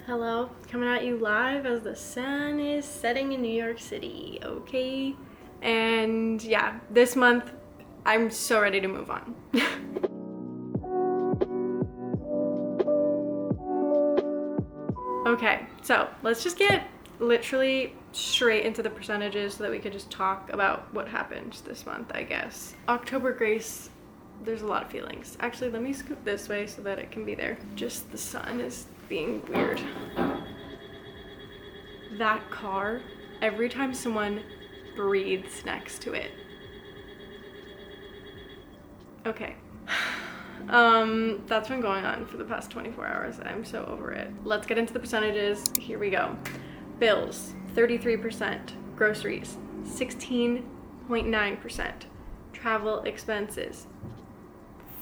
Hello, coming at you live as the sun is setting in New York City, okay? And yeah, this month, I'm so ready to move on. Okay, so let's just get literally straight into the percentages so that we could just talk about what happened this month, I guess. October grace, there's a lot of feelings. Actually, let me scoot this way so that it can be there. Just the sun is being weird. That car, every time someone breathes next to it. Okay. That's been going on for the past 24 hours. I'm so over it. Let's get into the percentages. Here we go. Bills, 33%. Groceries, 16.9%. Travel expenses,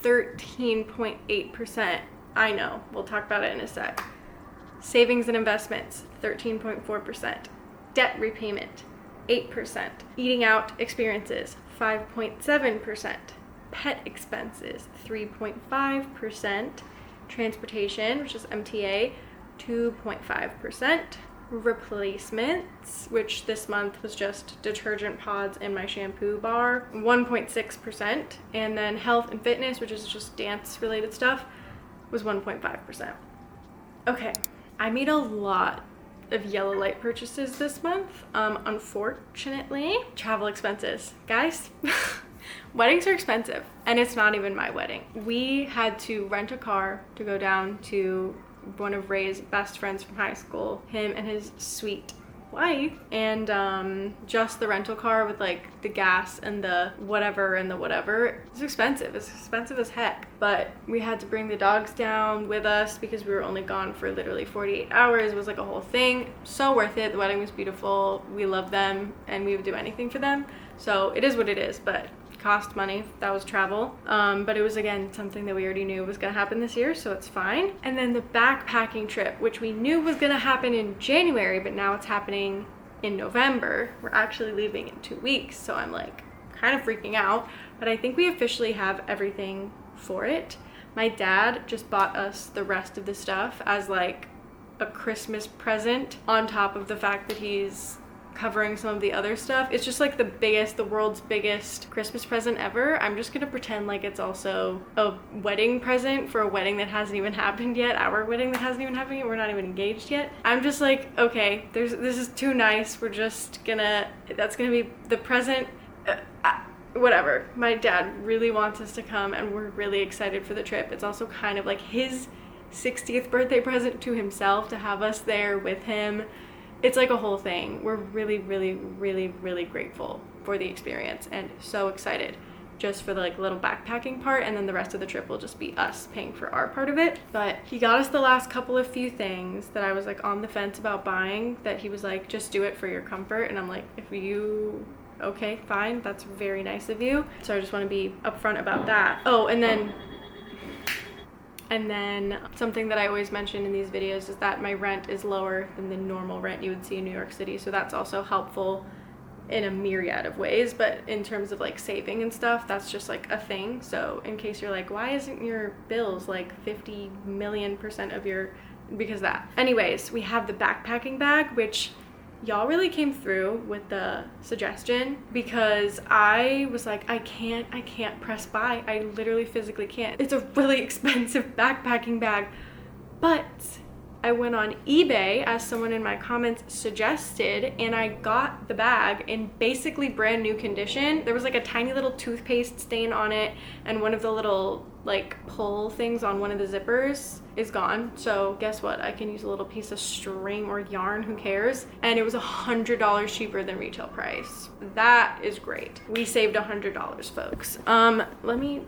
13.8%. I know, we'll talk about it in a sec. Savings and investments, 13.4%. Debt repayment, 8%. Eating out experiences, 5.7%. Pet expenses, 3.5%. Transportation, which is MTA, 2.5%. Replacements, which this month was just detergent pods in my shampoo bar, 1.6%. And then health and fitness, which is just dance related stuff, was 1.5%. Okay, I made a lot of yellow light purchases this month. Unfortunately, travel expenses. Guys, weddings are expensive, and it's not even my wedding. We had to rent a car to go down to one of Ray's best friends from high school, him and his sweet wife, and just the rental car with like the gas and the whatever it's expensive as heck. But we had to bring the dogs down with us because we were only gone for literally 48 hours. It was like a whole thing. So worth it. The wedding was beautiful. We love them and we would do anything for them, so it is what it is. But cost money. That was travel, but it was again something that we already knew was gonna happen this year, so it's fine. And then the backpacking trip, which we knew was gonna happen in January, but now it's happening in November. We're actually leaving in 2 weeks, so I'm like kind of freaking out, but I think we officially have everything for it. My dad just bought us the rest of the stuff as like a Christmas present on top of the fact that he's covering some of the other stuff. It's just like the world's biggest Christmas present ever. I'm just gonna pretend like it's also a wedding present for a wedding that hasn't even happened yet. Our wedding that hasn't even happened yet. We're not even engaged yet. I'm just like, okay, this is too nice. We're just gonna, that's gonna be the present. Whatever. My dad really wants us to come and we're really excited for the trip. It's also kind of like his 60th birthday present to himself to have us there with him. It's like a whole thing. We're really, really, really, really grateful for the experience and so excited just for the like little backpacking part, and then the rest of the trip will just be us paying for our part of it. But he got us the last couple of few things that I was like on the fence about buying, that he was like, just do it for your comfort. And I'm like, if you, okay, fine, that's very nice of you. So I just want to be upfront about that. Oh, and then something that I always mention in these videos is that my rent is lower than the normal rent you would see in New York City. So that's also helpful in a myriad of ways. But in terms of like saving and stuff, that's just like a thing. So in case you're like, why isn't your bills like 50 million% of your, because that. Anyways, we have the backpacking bag, which y'all really came through with the suggestion, because I was like, I can't press buy. I literally physically can't. It's a really expensive backpacking bag. But I went on eBay, as someone in my comments suggested, and I got the bag in basically brand new condition. There was like a tiny little toothpaste stain on it, and one of the little like pull things on one of the zippers is gone. So guess what? I can use a little piece of string or yarn, who cares? And it was $100 cheaper than retail price. That is great. We saved $100, folks. Let me,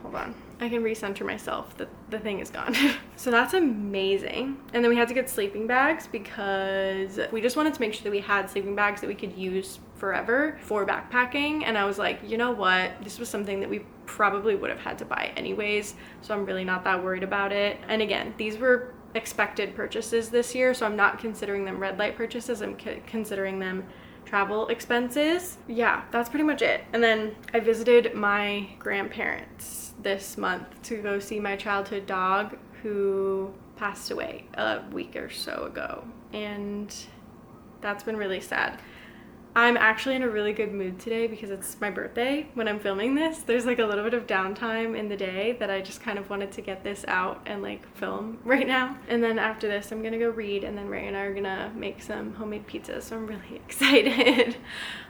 hold on. I can recenter myself. The thing is gone. So that's amazing. And then we had to get sleeping bags because we just wanted to make sure that we had sleeping bags that we could use forever for backpacking. And I was like, you know what? This was something that we probably would have had to buy anyways. So I'm really not that worried about it. And again, these were expected purchases this year. So I'm not considering them red light purchases. I'm considering them travel expenses. Yeah, that's pretty much it. And then I visited my grandparents this month to go see my childhood dog, who passed away a week or so ago, and that's been really sad. I'm actually in a really good mood today because it's my birthday when I'm filming this. There's like a little bit of downtime in the day that I just kind of wanted to get this out and like film right now. And then after this, I'm gonna go read, and then Ray and I are gonna make some homemade pizza, so I'm really excited.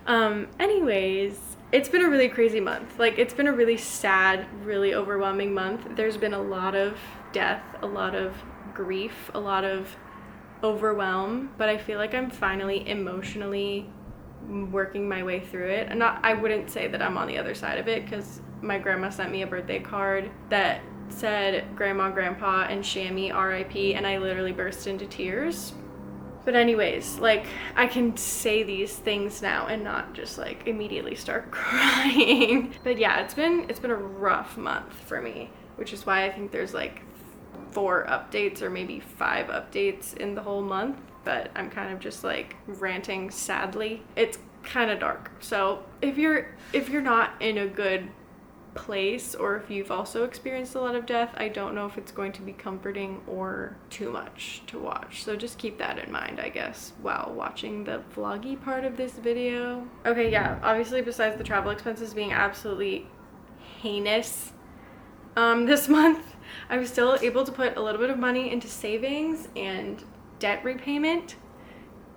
Anyways, it's been a really crazy month. Like, it's been a really sad, really overwhelming month. There's been a lot of death, a lot of grief, a lot of overwhelm, but I feel like I'm finally emotionally working my way through it. And I wouldn't say that I'm on the other side of it, because my grandma sent me a birthday card that said grandma, grandpa, and Shammy RIP, and I literally burst into tears. But anyways, like, I can say these things now and not just like immediately start crying. But yeah, it's been a rough month for me, which is why I think there's like 4 updates or maybe 5 updates in the whole month. But I'm kind of just like ranting sadly. It's kind of dark. So if you're not in a good place, or if you've also experienced a lot of death, I don't know if it's going to be comforting or too much to watch. So just keep that in mind, I guess, while watching the vloggy part of this video. Okay, yeah, obviously besides the travel expenses being absolutely heinous this month, I was still able to put a little bit of money into savings and debt repayment.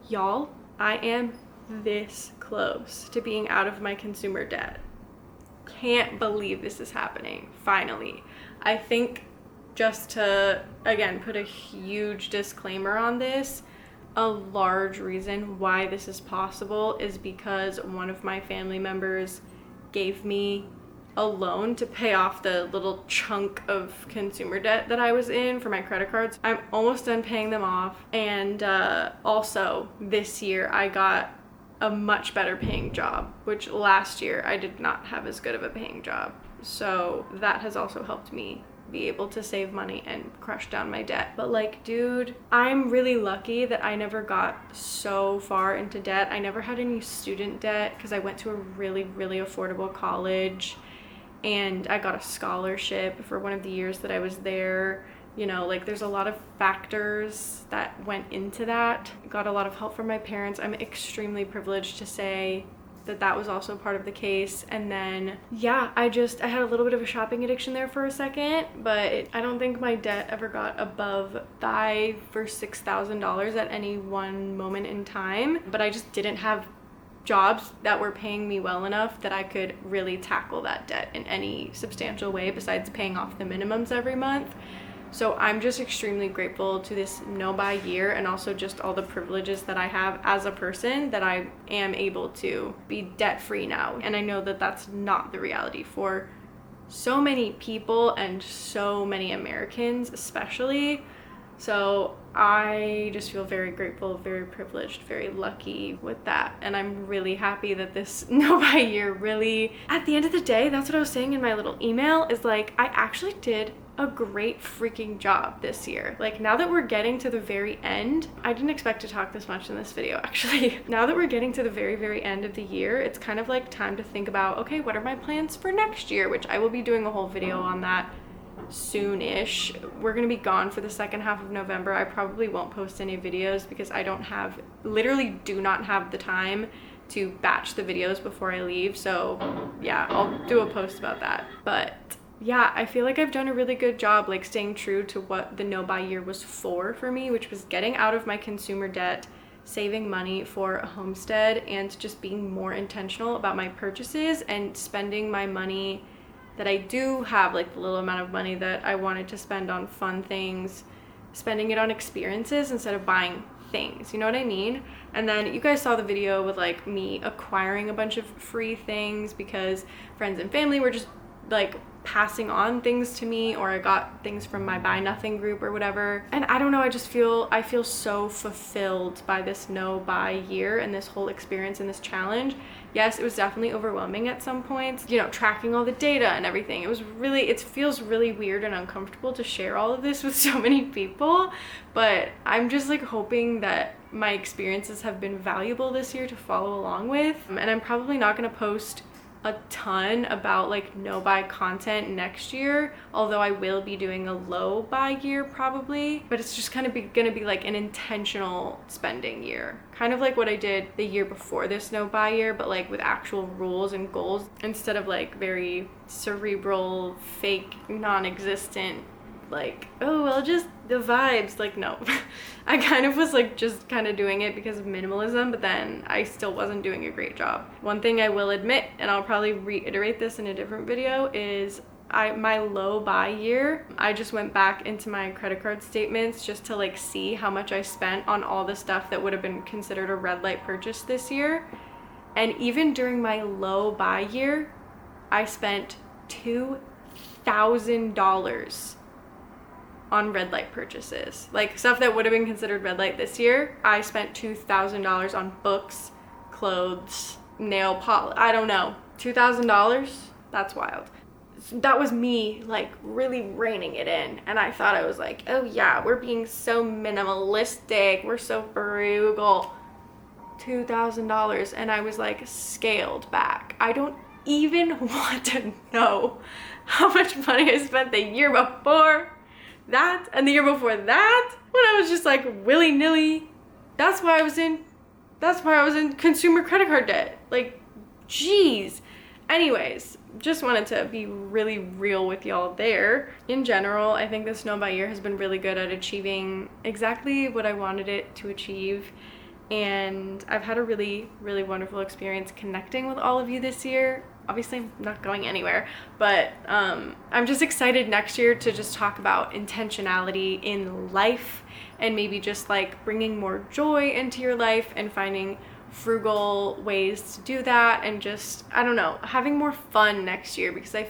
Y'all, I am this close to being out of my consumer debt. Can't believe this is happening, finally. I think, just to, again, put a huge disclaimer on this, a large reason why this is possible is because one of my family members gave me a loan to pay off the little chunk of consumer debt that I was in for my credit cards. I'm almost done paying them off, and also this year I got a much better paying job, which last year I did not have as good of a paying job. So that has also helped me be able to save money and crush down my debt. But like, dude, I'm really lucky that I never got so far into debt. I never had any student debt because I went to a really, really affordable college, and I got a scholarship for one of the years that I was there. You know, like, there's a lot of factors that went into that. Got a lot of help from my parents. I'm extremely privileged to say that that was also part of the case. And then, yeah, I had a little bit of a shopping addiction there for a second, but I don't think my debt ever got above $5,000 or $6,000 at any one moment in time. But I just didn't have jobs that were paying me well enough that I could really tackle that debt in any substantial way besides paying off the minimums every month. So I'm just extremely grateful to this no-buy year, and also just all the privileges that I have as a person, that I am able to be debt-free now. And I know that that's not the reality for so many people, and so many Americans especially. So I just feel very grateful, very privileged, very lucky with that. And I'm really happy that this no-buy year really, at the end of the day, that's what I was saying in my little email, is like, I actually did a great freaking job this year. Like, now that we're getting to the very end, I didn't expect to talk this much in this video actually. Now that we're getting to the very, very end of the year, it's kind of like time to think about, okay, what are my plans for next year? Which I will be doing a whole video on that soon-ish. We're gonna be gone for the second half of November. I probably won't post any videos because I literally do not have the time to batch the videos before I leave. So yeah, I'll do a post about that. But yeah, I feel like I've done a really good job, like, staying true to what the no-buy year was for me, which was getting out of my consumer debt, saving money for a homestead, and just being more intentional about my purchases and spending my money that I do have, like the little amount of money that I wanted to spend on fun things, spending it on experiences instead of buying things, you know what I mean? And then you guys saw the video with like me acquiring a bunch of free things because friends and family were just like passing on things to me, or I got things from my buy nothing group or whatever. And I don't know, I feel so fulfilled by this no buy year and this whole experience and this challenge. Yes, it was definitely overwhelming at some points, you know, tracking all the data and everything. It feels really weird and uncomfortable to share all of this with so many people, but I'm just like hoping that my experiences have been valuable this year to follow along with. And I'm probably not going to post a ton about like no buy content next year, although I will be doing a low buy year probably, but it's just kind of gonna be like an intentional spending year, kind of like what I did the year before this no buy year, but like with actual rules and goals instead of like very cerebral, fake, non-existent, like, oh, well, just the vibes. Like, no. I kind of was like just kind of doing it because of minimalism, but then I still wasn't doing a great job. One thing I will admit, and I'll probably reiterate this in a different video, is my low buy year, I just went back into my credit card statements just to like see how much I spent on all the stuff that would have been considered a red light purchase this year. And even during my low buy year, I spent $2,000 on red light purchases. Like stuff that would have been considered red light this year, I spent $2,000 on books, clothes, nail polish, I don't know. $2,000? That's wild. That was me like really reining it in, and I thought I was like, oh yeah, we're being so minimalistic, we're so frugal. $2,000, and I was like scaled back. I don't even want to know how much money I spent the year before that and the year before that, when I was just like willy-nilly. That's why I was in consumer credit card debt. Like, geez. Anyways, just wanted to be really real with y'all there. In general, I think this no buy year has been really good at achieving exactly what I wanted it to achieve, and I've had a really, really wonderful experience connecting with all of you this year. Obviously, I'm not going anywhere, but I'm just excited next year to just talk about intentionality in life, and maybe just like bringing more joy into your life and finding frugal ways to do that, and just, I don't know, having more fun next year, because I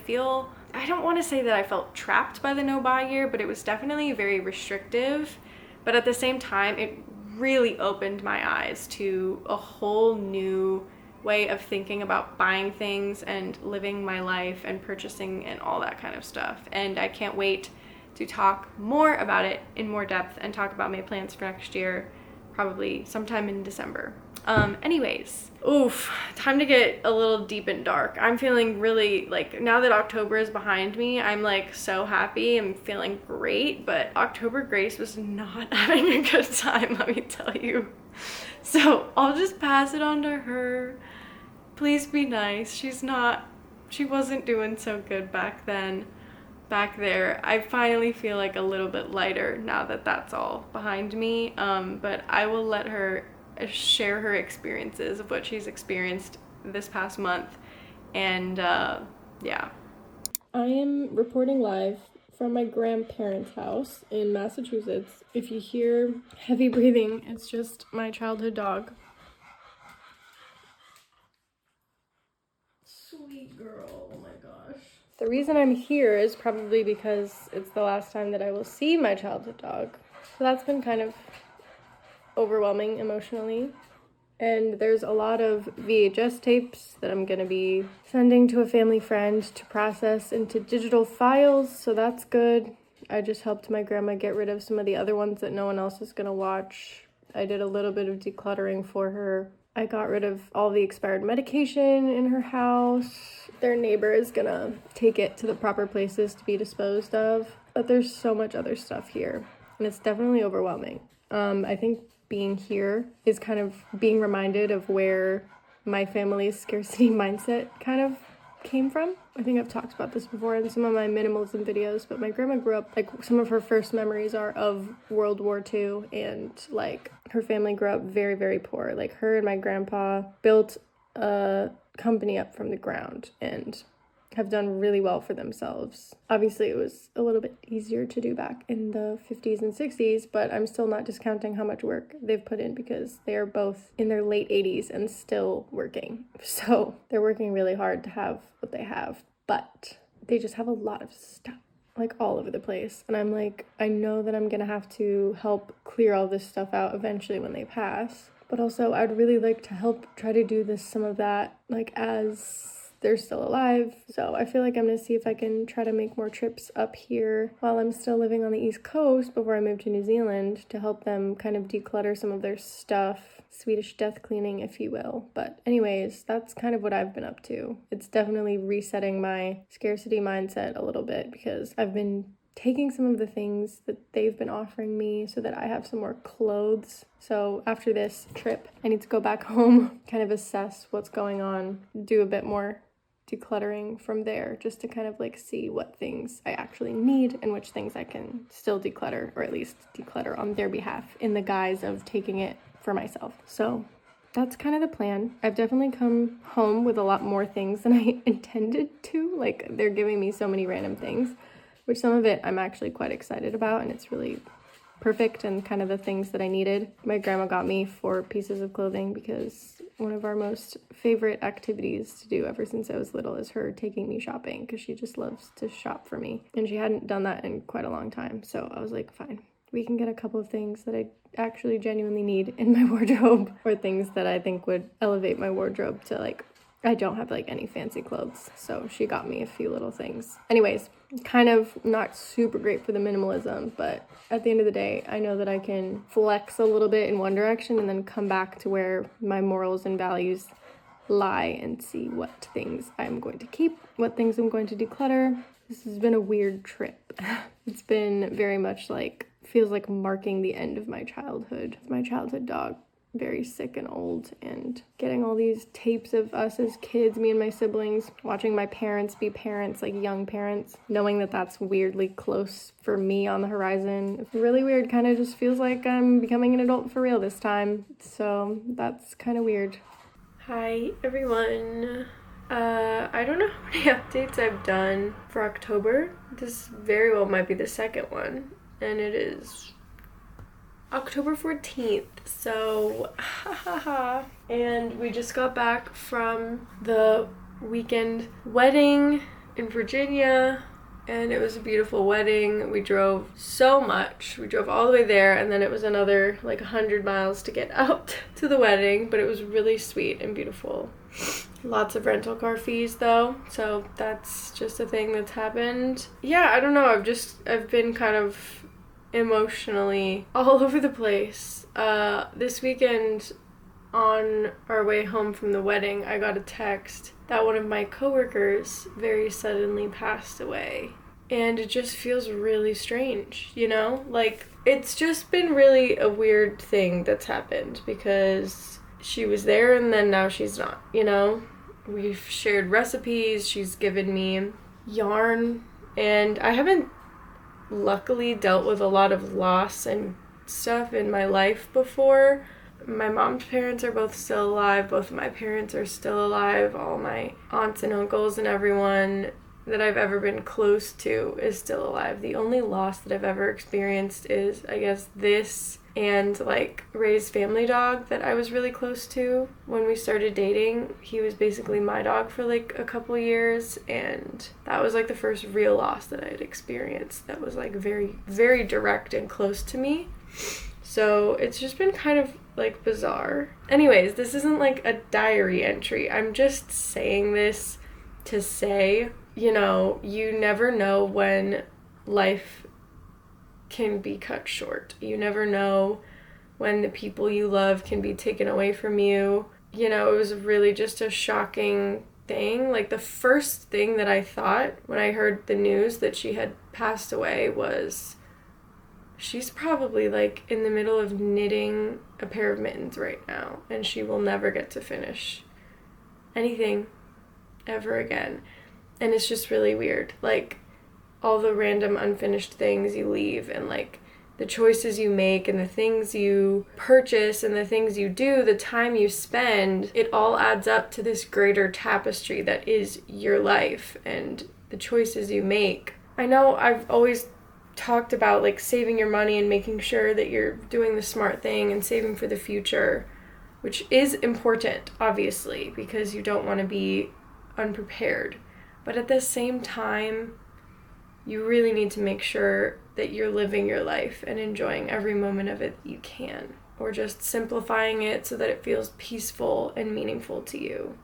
don't want to say that I felt trapped by the no buy year, but it was definitely very restrictive. But at the same time, it really opened my eyes to a whole new way of thinking about buying things and living my life and purchasing and all that kind of stuff. And I can't wait to talk more about it in more depth and talk about my plans for next year, probably sometime in December. Anyways, time to get a little deep and dark. I'm feeling really, like, now that October is behind me, I'm like so happy. I'm feeling great, but October Grace was not having a good time, let me tell you. So I'll just pass it on to her. Please be nice. She wasn't doing so good back then. Back there, I finally feel like a little bit lighter now that that's all behind me. But I will let her share her experiences of what she's experienced this past month. And yeah. I am reporting live from my grandparents' house in Massachusetts. If you hear heavy breathing, it's just my childhood dog. Sweet girl, oh my gosh. The reason I'm here is probably because it's the last time that I will see my childhood dog. So that's been kind of overwhelming emotionally. And there's a lot of VHS tapes that I'm gonna be sending to a family friend to process into digital files, so that's good. I just helped my grandma get rid of some of the other ones that no one else is gonna watch. I did a little bit of decluttering for her. I got rid of all the expired medication in her house. Their neighbor is gonna take it to the proper places to be disposed of. But there's so much other stuff here, and it's definitely overwhelming. I think being here is kind of being reminded of where my family's scarcity mindset kind of came from. I think I've talked about this before in some of my minimalism videos, but my grandma grew up, like, some of her first memories are of World War II, and like her family grew up very, very poor. Like, her and my grandpa built a company up from the ground and have done really well for themselves. Obviously, it was a little bit easier to do back in the 50s and 60s, but I'm still not discounting how much work they've put in, because they are both in their late 80s and still working. So they're working really hard to have what they have, but they just have a lot of stuff, like, all over the place. And I'm like, I know that I'm gonna have to help clear all this stuff out eventually when they pass, but also I'd really like to help try to do some of that, like, as they're still alive. So I feel like I'm gonna see if I can try to make more trips up here while I'm still living on the East Coast before I move to New Zealand to help them kind of declutter some of their stuff. Swedish death cleaning, if you will. But anyways, that's kind of what I've been up to. It's definitely resetting my scarcity mindset a little bit because I've been taking some of the things that they've been offering me so that I have some more clothes. So after this trip, I need to go back home, kind of assess what's going on, do a bit more decluttering from there just to kind of like see what things I actually need and which things I can still declutter, or at least declutter on their behalf in the guise of taking it for myself. So that's kind of the plan. I've definitely come home with a lot more things than I intended to. Like, they're giving me so many random things, which some of it I'm actually quite excited about, and it's really perfect and kind of the things that I needed. My grandma got me 4 pieces of clothing because one of our most favorite activities to do ever since I was little is her taking me shopping, because she just loves to shop for me, and she hadn't done that in quite a long time. So I was like, fine, we can get a couple of things that I actually genuinely need in my wardrobe, or things that I think would elevate my wardrobe to, like, I don't have like any fancy clothes, so she got me a few little things. Anyways, kind of not super great for the minimalism, but at the end of the day, I know that I can flex a little bit in one direction and then come back to where my morals and values lie and see what things I'm going to keep, what things I'm going to declutter. This has been a weird trip. It's been very much like, feels like marking the end of my childhood. My childhood dog, very sick and old, and getting all these tapes of us as kids, me and my siblings, watching my parents be parents, like young parents, knowing that that's weirdly close for me on the horizon. It's really weird, kind of just feels like I'm becoming an adult for real this time, so that's kind of weird. Hi everyone. I don't know how many updates I've done for October. This very well might be the second one, and it is October 14th, so and we just got back from the weekend wedding in Virginia, and it was a beautiful wedding. We drove so much. We drove all the way there, and then it was another like 100 miles to get out to the wedding, but it was really sweet and beautiful. Lots of rental car fees though, so that's just a thing that's happened. Yeah, I don't know, I've been kind of emotionally all over the place. This weekend, on our way home from the wedding, I got a text that one of my coworkers very suddenly passed away. And it just feels really strange, you know? Like, it's just been really a weird thing that's happened, because she was there and then now she's not, you know? We've shared recipes, she's given me yarn, and I haven't luckily dealt with a lot of loss and stuff in my life before. My mom's parents are both still alive. Both of my parents are still alive. All my aunts and uncles and everyone that I've ever been close to is still alive. The only loss that I've ever experienced is, I guess, this and like Ray's family dog that I was really close to when we started dating. He was basically my dog for like a couple years, and that was like the first real loss that I had experienced that was like very, very direct and close to me. So it's just been kind of like bizarre. Anyways, this isn't like a diary entry. I'm just saying this to say, you know, you never know when life can be cut short. You never know when the people you love can be taken away from you. You know, it was really just a shocking thing. Like, the first thing that I thought when I heard the news that she had passed away was, she's probably like in the middle of knitting a pair of mittens right now, and she will never get to finish anything ever again. And it's just really weird, like all the random unfinished things you leave, and like the choices you make and the things you purchase and the things you do, the time you spend, it all adds up to this greater tapestry that is your life and the choices you make. I know I've always talked about like saving your money and making sure that you're doing the smart thing and saving for the future, which is important, obviously, because you don't want to be unprepared. But at the same time, you really need to make sure that you're living your life and enjoying every moment of it that you can, or just simplifying it so that it feels peaceful and meaningful to you.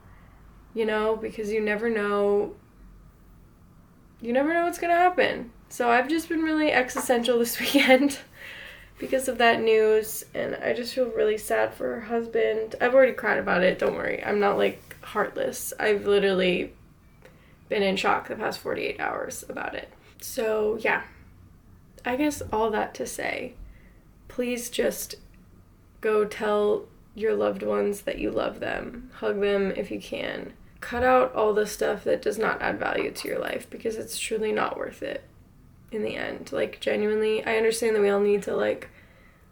you know, because you never know what's gonna happen. So I've just been really existential this weekend because of that news, and I just feel really sad for her husband. I've already cried about it, don't worry. I'm not, like, heartless. I've literally been in shock the past 48 hours about it. So, yeah. I guess all that to say, please just go tell your loved ones that you love them. Hug them if you can. Cut out all the stuff that does not add value to your life, because it's truly not worth it in the end. Like, genuinely, I understand that we all need to, like,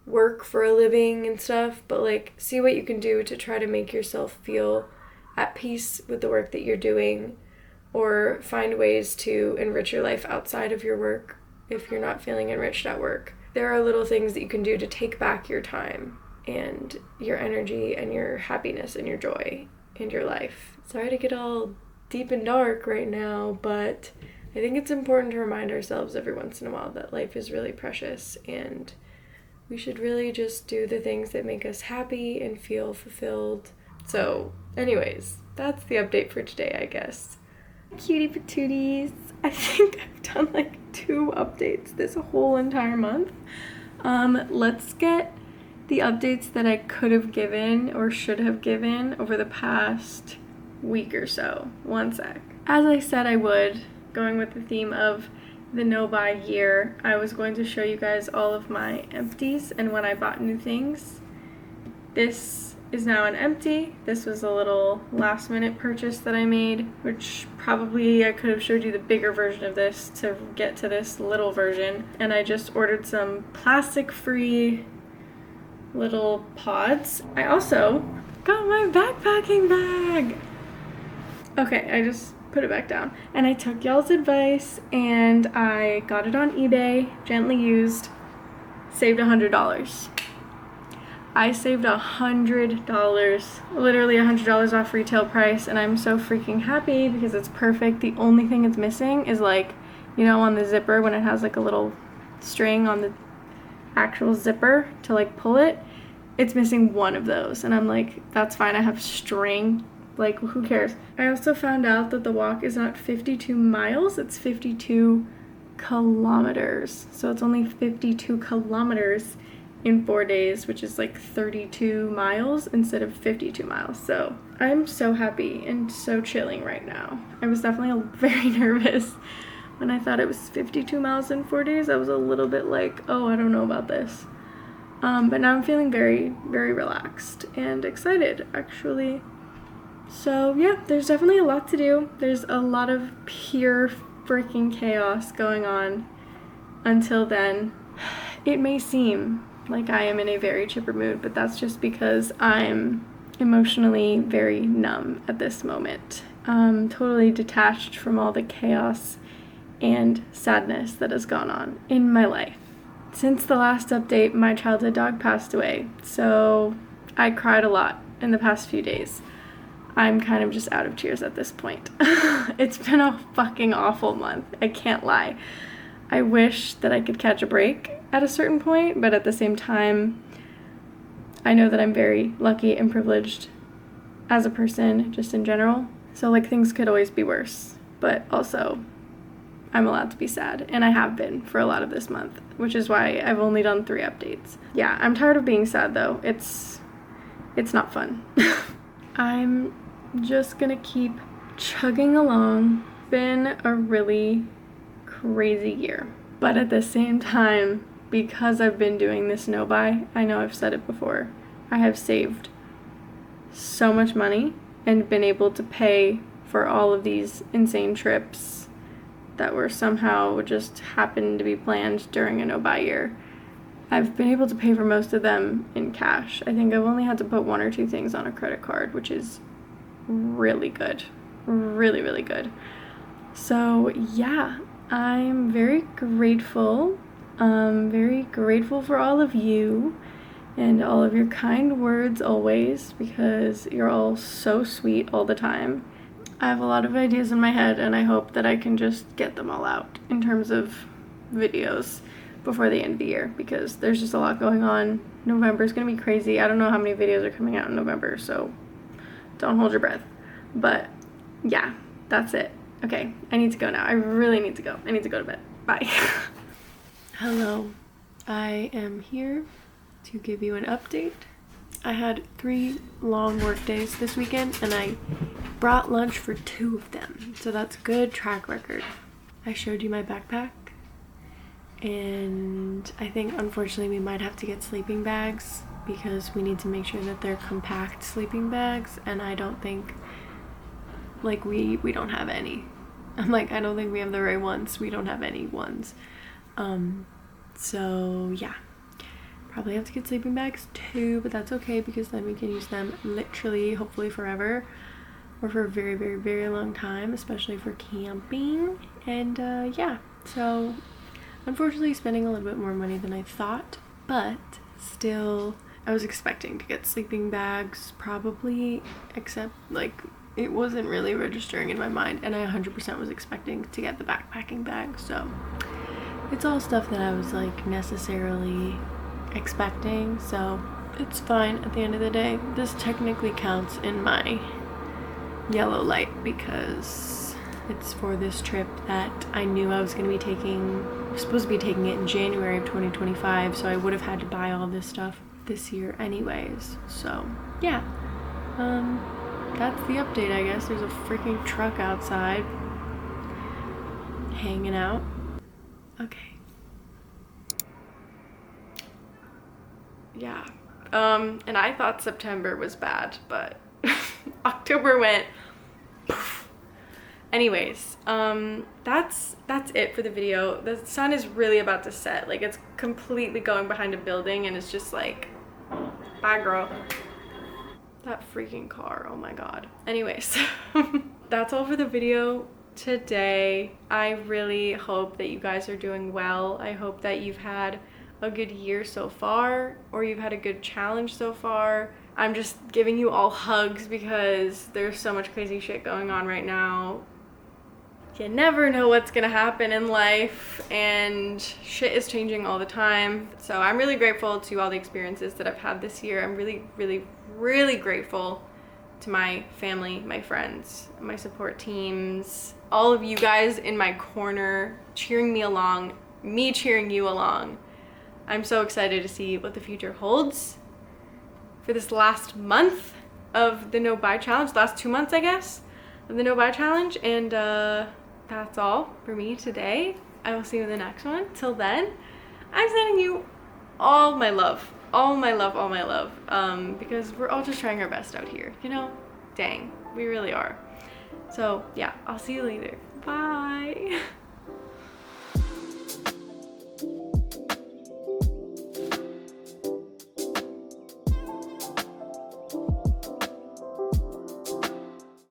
work for a living and stuff, but, like, see what you can do to try to make yourself feel at peace with the work that you're doing, or find ways to enrich your life outside of your work if you're not feeling enriched at work. There are little things that you can do to take back your time and your energy and your happiness and your joy in your life. Sorry to get all deep and dark right now, but I think it's important to remind ourselves every once in a while that life is really precious, and we should really just do the things that make us happy and feel fulfilled. So, anyways, that's the update for today, I guess. Cutie patooties. I think I've done like 2 updates this whole entire month. Let's get the updates that I could have given or should have given over the past week or so. One sec. As I said I would, going with the theme of the no-buy year, I was going to show you guys all of my empties and when I bought new things. This is now an empty. This was a little last-minute purchase that I made, which probably I could have showed you the bigger version of this to get to this little version. And I just ordered some plastic-free little pods. I also got my backpacking bag. Okay, I just put it back down. And I took y'all's advice and I got it on eBay, gently used, saved $100. I saved $100, literally $100 off retail price, and I'm so freaking happy because it's perfect. The only thing it's missing is, like, you know, on the zipper when it has like a little string on the actual zipper to like pull it, it's missing one of those, and I'm like, that's fine, I have string. Like, who cares? I also found out that the walk is not 52 miles, it's 52 kilometers. So it's only 52 kilometers in 4 days, which is like 32 miles instead of 52 miles. So I'm so happy and so chilling right now. I was definitely very nervous when I thought it was 52 miles in 4 days. I was a little bit like, oh, I don't know about this. But now I'm feeling very, very relaxed and excited, actually. So yeah, there's definitely a lot to do. There's a lot of pure freaking chaos going on. Until then, it may seem like I am in a very chipper mood, but that's just because I'm emotionally very numb at this moment. Totally detached from all the chaos and sadness that has gone on in my life. Since the last update, my childhood dog passed away, so I cried a lot in the past few days. I'm kind of just out of tears at this point. It's been a fucking awful month, I can't lie. I wish that I could catch a break at a certain point, but at the same time, I know that I'm very lucky and privileged as a person, just in general. So, like, things could always be worse, but also I'm allowed to be sad, and I have been for a lot of this month, which is why I've only done 3 updates. Yeah, I'm tired of being sad, though. It's not fun. I'm just gonna keep chugging along. It's been a really crazy year, but at the same time, because I've been doing this no-buy, I know I've said it before, I have saved so much money and been able to pay for all of these insane trips that were somehow just happened to be planned during a no-buy year. I've been able to pay for most of them in cash. I think I've only had to put 1 or 2 things on a credit card, which is really good. Really, really good. So yeah, I'm very grateful. Very grateful for all of you and all of your kind words always, because you're all so sweet all the time. I have a lot of ideas in my head, and I hope that I can just get them all out in terms of videos before the end of the year, because there's just a lot going on. November is going to be crazy. I don't know how many videos are coming out in November, so don't hold your breath. But yeah, that's it. Okay, I need to go now. I really need to go. I need to go to bed. Bye. Hello. I am here to give you an update. I had 3 long work days this weekend and I brought lunch for 2 of them. So that's good track record. I showed you my backpack and I think unfortunately we might have to get sleeping bags because we need to make sure that they're compact sleeping bags, and I don't think, like, we don't have any. I'm like, I don't think we have the right ones. We don't have any ones. So yeah, probably have to get sleeping bags too, but that's okay because then we can use them literally, hopefully forever, or for a very, very, very long time, especially for camping. And yeah, so unfortunately spending a little bit more money than I thought, but still I was expecting to get sleeping bags probably, except like it wasn't really registering in my mind, and I 100% was expecting to get the backpacking bag. So it's all stuff that I was like necessarily expecting, so it's fine at the end of the day. This technically counts in my yellow light because it's for this trip that I knew I was going to be taking. I was supposed to be taking it in January of 2025, so I would have had to buy all this stuff this year anyways. So yeah, that's the update, I guess. There's a freaking truck outside hanging out. Okay. Yeah. And I thought September was bad, but October went poof. Anyways, that's it for the video. The sun is really about to set. Like, it's completely going behind a building and it's just like, bye girl. That freaking car, oh my god. Anyways, that's all for the video today. I really hope that you guys are doing well. I hope that you've had a good year so far, or you've had a good challenge so far. I'm just giving you all hugs because there's so much crazy shit going on right now. You never know what's gonna happen in life, and shit is changing all the time. So I'm really grateful to all the experiences that I've had this year. I'm really, really, really grateful to my family, my friends, my support teams, all of you guys in my corner cheering me along, me cheering you along. I'm so excited to see what the future holds for this last month of the No Buy Challenge, last 2 months, I guess, of the No Buy Challenge. And that's all for me today. I will see you in the next one. Till then, I'm sending you all my love, all my love, all my love, because we're all just trying our best out here, you know? Dang, we really are. So yeah, I'll see you later. Bye.